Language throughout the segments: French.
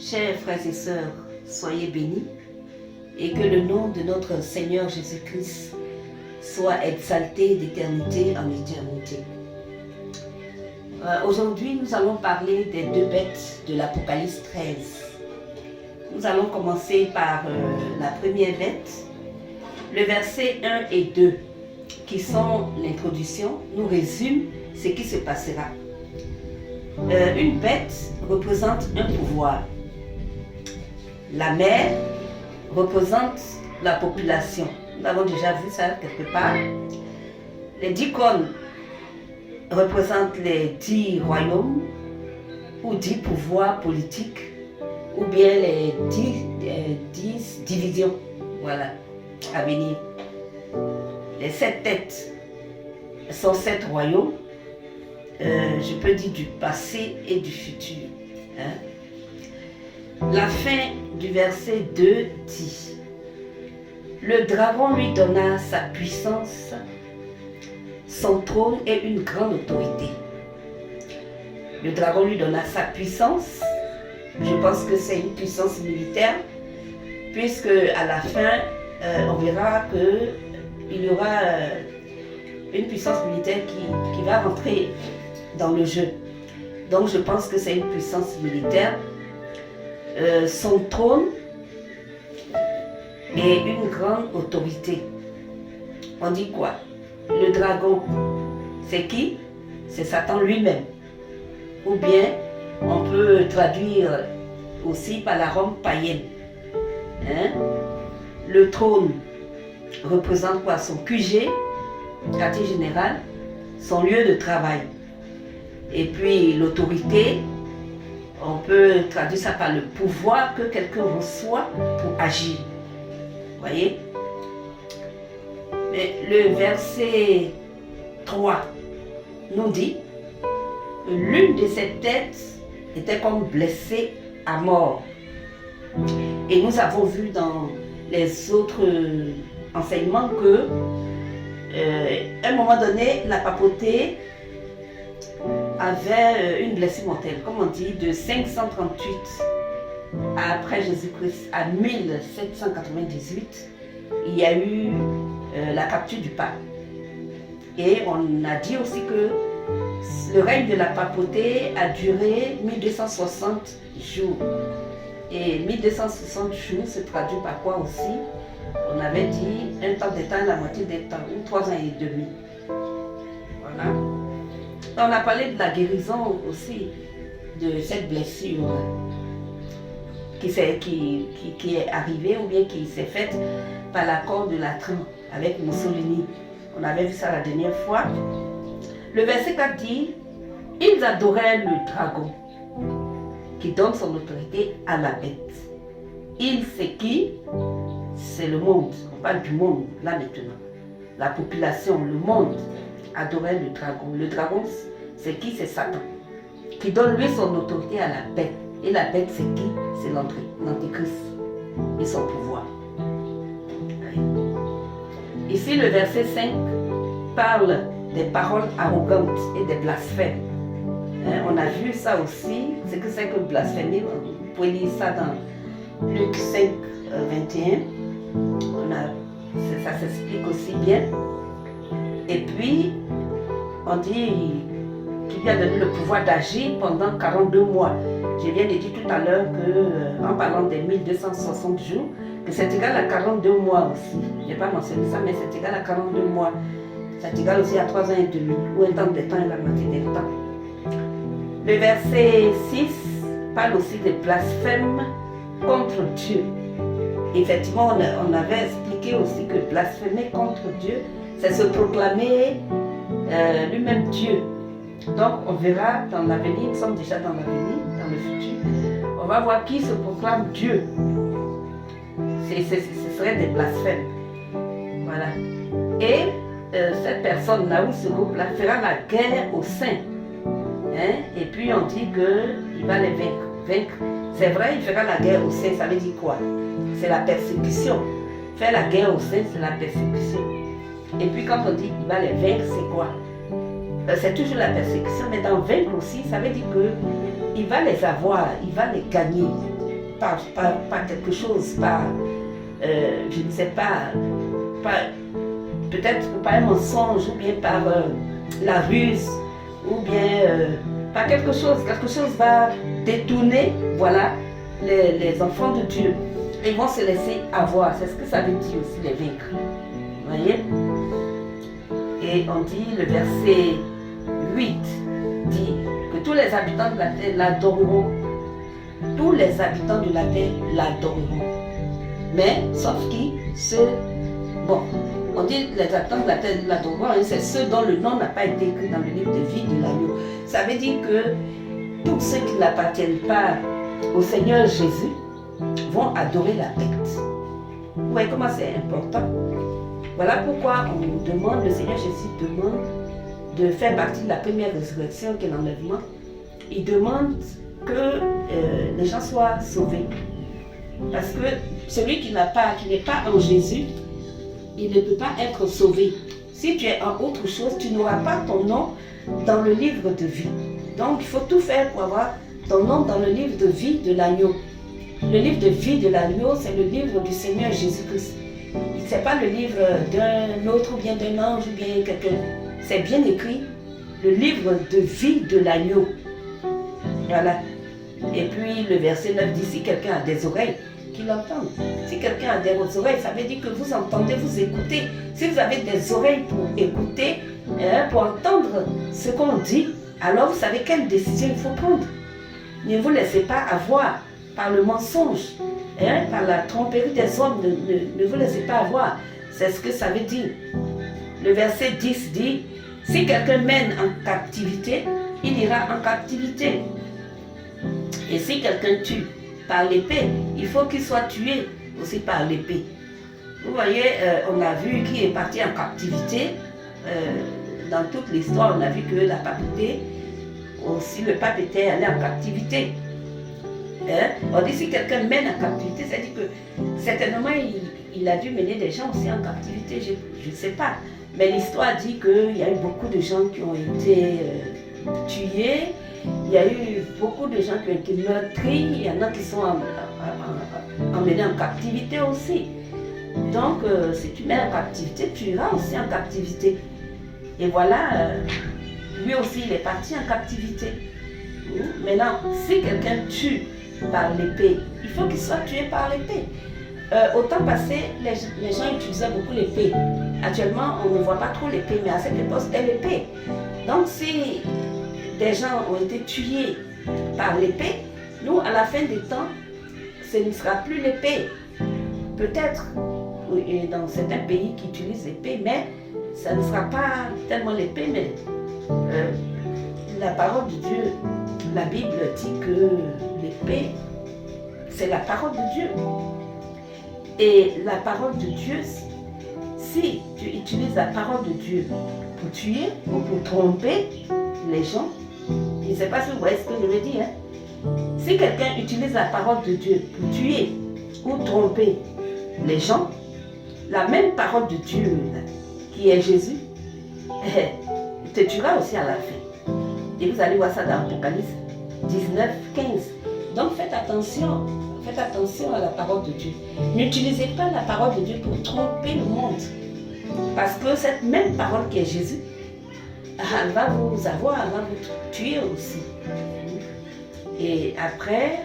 Chers frères et sœurs, soyez bénis et que le nom de notre Seigneur Jésus-Christ soit exalté d'éternité en éternité. Aujourd'hui, nous allons parler des deux bêtes de l'Apocalypse 13. Nous allons commencer par la première bête, le verset 1 et 2, qui sont l'introduction, nous résument ce qui se passera. Une bête représente un pouvoir. La mer représente la population. Nous avons déjà vu ça quelque part. Les 10 cônes représentent les 10 royaumes ou 10 pouvoirs politiques ou bien les 10 divisions, voilà, à venir. Les 7 têtes sont 7 royaumes, je peux dire du passé et du futur. La fin du verset 2 dit: le dragon lui donna sa puissance, son trône et une grande autorité. Le dragon lui donna sa puissance. Je pense que c'est une puissance militaire, puisque à la fin, on verra qu'il y aura une puissance militaire qui va rentrer dans le jeu. Donc je pense que c'est une puissance militaire. Son trône et une grande autorité. On dit quoi? Le dragon, c'est qui? C'est Satan lui-même. Ou bien, on peut traduire aussi par la Rome païenne. Le trône représente quoi? Son QG, quartier général, son lieu de travail. Et puis l'autorité, on peut traduire ça par le pouvoir que quelqu'un reçoit pour agir. Vous voyez? Mais le verset 3 nous dit que l'une de ces têtes était comme blessée à mort. Et nous avons vu dans les autres enseignements que à un moment donné, la papauté avait une blessure mortelle, comme on dit, de 538 après Jésus-Christ à 1798, il y a eu la capture du pape. Et on a dit aussi que le règne de la papauté a duré 1260 jours. Et 1260 jours se traduit par quoi aussi? On avait dit un temps de temps, la moitié des temps, ou 3 ans et demi. Voilà. On a parlé de la guérison aussi de cette blessure qui est arrivée ou bien qui s'est faite par l'accord de Latran avec Mussolini. On avait vu ça la dernière fois. Le verset 4 dit: ils adoraient le dragon qui donne son autorité à la bête. Il, c'est qui? C'est le monde. On parle du monde là maintenant. La population, le monde adorait le dragon. Le dragon, c'est qui? C'est Satan, qui donne lui son autorité à la bête. Et la bête, c'est qui? C'est l'antéchrist et son pouvoir. Ici, le verset 5 parle des paroles arrogantes et des blasphèmes. On a vu ça aussi, ce que c'est que blasphémer. Vous pouvez lire ça dans Luc 5, 21. Ça s'explique aussi bien. Et puis, on dit qu'il lui a donné le pouvoir d'agir pendant 42 mois. Je viens de dire tout à l'heure qu'en parlant des 1260 jours, que c'est égal à 42 mois aussi. Je n'ai pas mentionné ça, mais c'est égal à 42 mois. C'est égal aussi à 3 ans et demi, ou un temps de temps et la moitié des temps. Le verset 6 parle aussi de blasphème contre Dieu. Effectivement, on avait expliqué aussi que blasphémer contre Dieu, c'est se proclamer lui-même Dieu. Donc on verra dans l'avenir, nous sommes déjà dans l'avenir, dans le futur, on va voir qui se proclame Dieu. Ce serait des blasphèmes. Voilà. Et cette personne-là, ou ce groupe-là, fera la guerre aux saints. Et puis on dit qu'il va les vaincre. C'est vrai, il fera la guerre aux saints, ça veut dire quoi? C'est la persécution. Faire la guerre aux saints, c'est la persécution. Et puis quand on dit qu'il va les vaincre, c'est quoi? C'est toujours la persécution, mais dans vaincre aussi, ça veut dire qu'il va les avoir, il va les gagner. par quelque chose, je ne sais pas, peut-être par un mensonge, ou bien par la ruse, ou bien par quelque chose va détourner, voilà, les enfants de Dieu. Ils vont se laisser avoir, c'est ce que ça veut dire aussi, les vaincre. Vous voyez? Et on dit, le verset 8 dit que tous les habitants de la terre l'adoreront. Tous les habitants de la terre l'adoreront. Mais, sauf qui? Bon, on dit les habitants de la terre l'adoreront, hein, c'est ceux dont le nom n'a pas été écrit dans le livre de vie de l'agneau. Ça veut dire que tous ceux qui n'appartiennent pas au Seigneur Jésus vont adorer la bête. Vous voyez comment c'est important? Voilà pourquoi on demande, le Seigneur Jésus demande de faire partie de la première résurrection qui est l'enlèvement. Il demande que les gens soient sauvés. Parce que celui qui n'est pas en Jésus, il ne peut pas être sauvé. Si tu es en autre chose, tu n'auras pas ton nom dans le livre de vie. Donc il faut tout faire pour avoir ton nom dans le livre de vie de l'agneau. Le livre de vie de l'agneau, c'est le livre du Seigneur Jésus-Christ. Ce n'est pas le livre d'un autre ou bien d'un ange ou bien quelqu'un. C'est bien écrit, le livre de vie de l'agneau. Voilà. Et puis le verset 9 dit, si quelqu'un a des oreilles, qu'il entende. Si quelqu'un a des oreilles, ça veut dire que vous entendez, vous écoutez. Si vous avez des oreilles pour écouter, pour entendre ce qu'on dit, alors vous savez quelle décision il faut prendre. Ne vous laissez pas avoir par le mensonge, par la tromperie des hommes, ne vous laissez pas avoir. C'est ce que ça veut dire. Le verset 10 dit, si quelqu'un mène en captivité, il ira en captivité. Et si quelqu'un tue par l'épée, il faut qu'il soit tué aussi par l'épée. Vous voyez, on a vu qui est parti en captivité. Dans toute l'histoire, on a vu que la papauté, aussi le pape était allé en captivité. On dit si quelqu'un mène en captivité, c'est-à-dire que certainement il a dû mener des gens aussi en captivité, je ne sais pas. Mais l'histoire dit qu'il y a eu beaucoup de gens qui ont été tués, il y a eu beaucoup de gens qui ont été meurtris, il y en a qui sont emmenés en captivité aussi. Donc si tu mets en captivité, tu iras aussi en captivité. Et voilà, lui aussi il est parti en captivité. Maintenant, si quelqu'un tue par l'épée, il faut qu'il soit tué par l'épée. Au temps passé, les gens utilisaient beaucoup l'épée. Actuellement, on ne voit pas trop l'épée, mais à cette époque, c'était l'épée. Donc, si des gens ont été tués par l'épée, nous, à la fin des temps, ce ne sera plus l'épée. Peut-être dans certains pays qui utilisent l'épée, mais ça ne sera pas tellement l'épée, mais la parole de Dieu, la Bible dit que l'épée, c'est la parole de Dieu. Et la parole de Dieu, si tu utilises la parole de Dieu pour tuer ou pour tromper les gens, je ne sais pas si vous voyez ce que je veux dire. Si quelqu'un utilise la parole de Dieu pour tuer ou tromper les gens, la même parole de Dieu, qui est Jésus, te tuera aussi à la fin. Et vous allez voir ça dans Apocalypse 19, 15. Donc faites attention à la parole de Dieu. N'utilisez pas la parole de Dieu pour tromper le monde. Parce que cette même parole qui est Jésus, elle va vous avoir, elle va vous tuer aussi. Et après,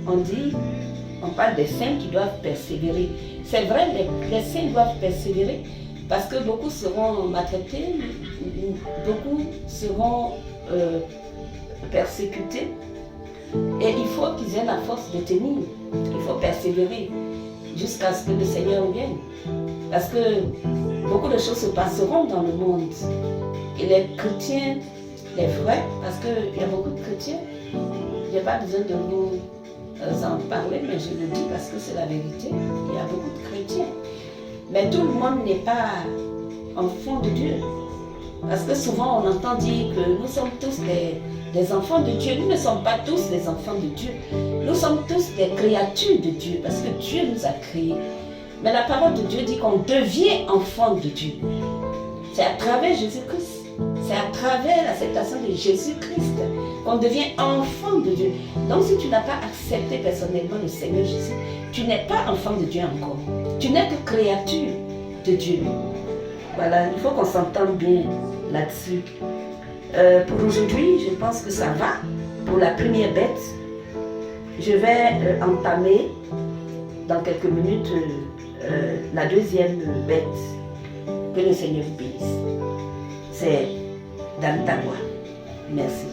on parle des saints qui doivent persévérer. C'est vrai, les saints doivent persévérer parce que beaucoup seront maltraités, beaucoup seront persécutés. Et il faut qu'ils aient la force de tenir. Il faut persévérer jusqu'à ce que le Seigneur vienne. Parce que beaucoup de choses se passeront dans le monde. Et les chrétiens, les vrais, parce qu'il y a beaucoup de chrétiens, je n'ai pas besoin de vous en parler, mais je le dis parce que c'est la vérité. Il y a beaucoup de chrétiens. Mais tout le monde n'est pas enfant de Dieu. Parce que souvent on entend dire que nous sommes tous des enfants de Dieu. Nous ne sommes pas tous des enfants de Dieu. Nous sommes tous des créatures de Dieu parce que Dieu nous a créés. Mais la parole de Dieu dit qu'on devient enfant de Dieu. C'est à travers Jésus-Christ. C'est à travers l'acceptation de Jésus-Christ qu'on qu'on devient enfant de Dieu. Donc si tu n'as pas accepté personnellement le Seigneur Jésus, tu n'es pas enfant de Dieu encore. Tu n'es que créature de Dieu. Voilà, il faut qu'on s'entende bien là-dessus. Pour aujourd'hui, je pense que ça va. Pour la première bête, je vais entamer dans quelques minutes la deuxième bête. Que le Seigneur vous bénisse. C'est dans ta voix. Merci.